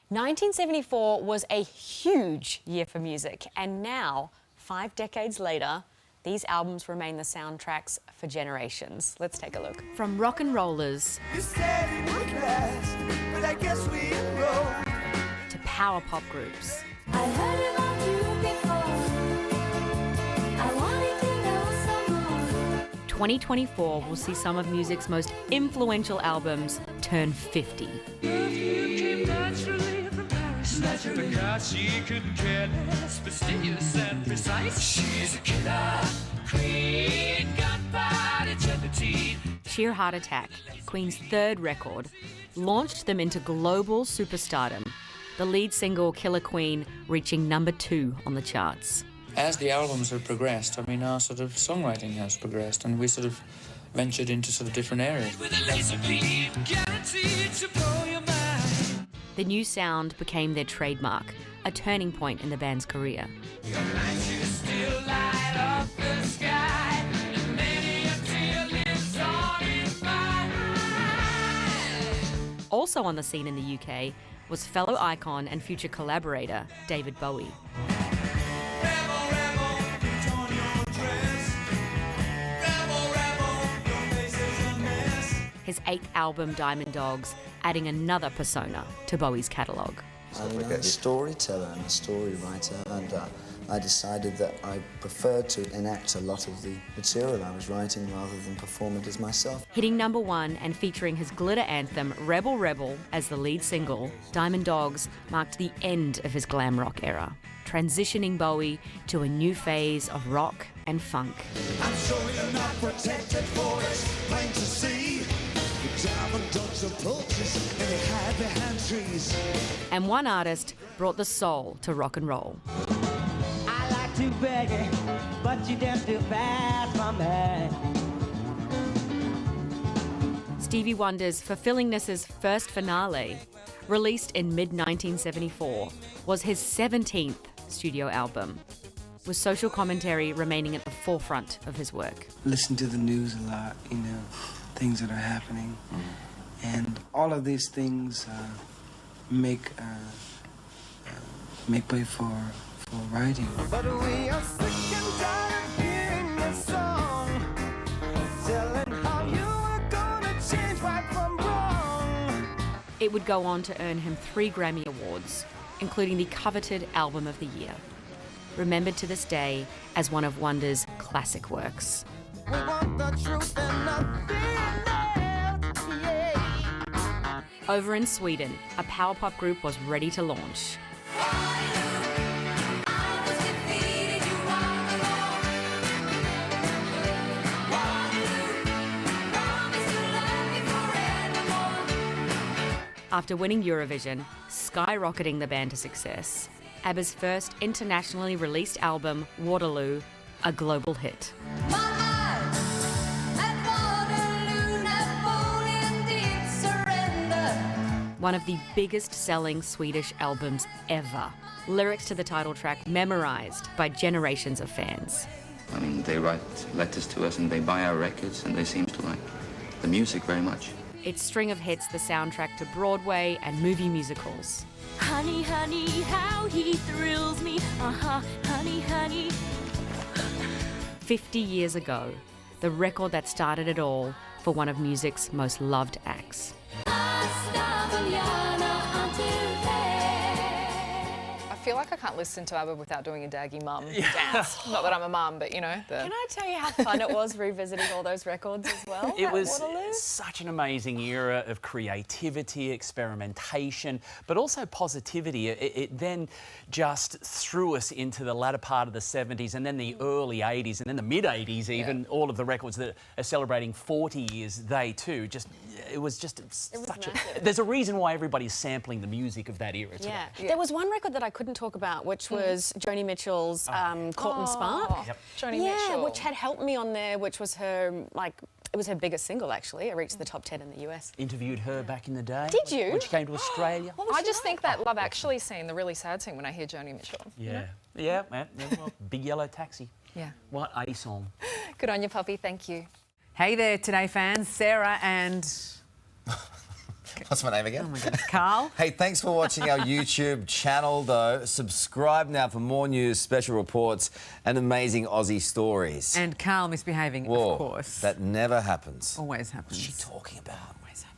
1974 was a huge year for music, and now, 5 decades later, these albums remain the soundtracks for generations. Let's take a look. From rock and rollers to power pop groups, I heard about you before. I wanted to know some more. 2024 will see some of music's most influential albums turn 50. The God, she couldn't care less, fastidious and precise. She's a killer queen, gunfight eternity. Sheer Heart Attack, Queen's third record, launched them into global superstardom, the lead single Killer Queen reaching number 2 on the charts. As the albums have progressed, I mean, our sort of songwriting has progressed, and we sort of ventured into sort of different areas. With a laser beam, guaranteed to blow your mind. The new sound became their trademark, a turning point in the band's career. Your lights you still light up the sky, and many a tear lives on in my eye. Also on the scene in the UK was fellow icon and future collaborator David Bowie. Rebel, rebel, put on your dress. Rebel, rebel, your face is a mess. His 8th album, Diamond Dogs, adding another persona to Bowie's catalogue. I'm a storyteller and a story writer, and I decided that I preferred to enact a lot of the material I was writing rather than perform it as myself. Hitting number 1 and featuring his glitter anthem Rebel Rebel as the lead single, Diamond Dogs marked the end of his glam rock era, transitioning Bowie to a new phase of rock and funk. I'm sure you're not protected, for it's plain to see. The diamond dogs are vultures, and they hide behind trees. And one artist brought the soul to rock and roll. I like to beg it, but you're just too fast for me. Stevie Wonder's Fulfillingness's first finale, released in mid-1974, was his 17th studio album, with social commentary remaining at the forefront of his work. Listen to the news a lot, you know, things that are happening. And all of these things make way for writing. But we are sick and tired of hearing this song, telling how you are gonna change right from wrong. It would go on to earn him 3 Grammy Awards, including the coveted Album of the Year, remembered to this day as one of Wonder's classic works. We want the truth and nothing else, yeah. Over in Sweden, a power pop group was ready to launch. After winning Eurovision, skyrocketing the band to success, ABBA's first internationally released album, Waterloo, a global hit. One of the biggest selling Swedish albums ever. Lyrics to the title track memorized by generations of fans. I mean, they write letters to us and they buy our records and they seem to like the music very much. Its string of hits the soundtrack to Broadway and movie musicals. Honey, honey, how he thrills me. Honey, honey. 50 years ago, the record that started it all for one of music's most loved acts. I feel like I can't listen to ABBA without doing a daggy mum dance. Not that I'm a mum, but you know. Can I tell you how fun it was revisiting all those records as well? It at was Waterloo? such an amazing era of creativity, experimentation, but also positivity. It then just threw us into the latter part of the 70s and then the early 80s and then the mid-80s even. Yeah. All of the records that are celebrating 40 years, they too, it was such a... There's a reason why everybody's sampling the music of that era today. Yeah. There was one record that I couldn't talk about, which was Joni Mitchell's Caught and Spark. Yep. Joni Yeah, Mitchell. which had helped me on there, which was her, it was her biggest single, actually. It reached the top 10 in the US. Interviewed her back in the day. Did you? When she came to Australia. What was I she just like? think that Love Actually scene, the really sad scene when I hear Joni Mitchell. Yeah. Yeah, man. Well, Big Yellow Taxi. Yeah. What a song. Good on you, Poppy. Thank you. Hey there, Today fans. Sarah and What's my name again? Oh my God, Carl. Hey, thanks for watching our YouTube channel, though. Subscribe now for more news, special reports, and amazing Aussie stories. And Carl misbehaving, Whoa, of course. that never happens. Always happens. What's she talking about? Always happens.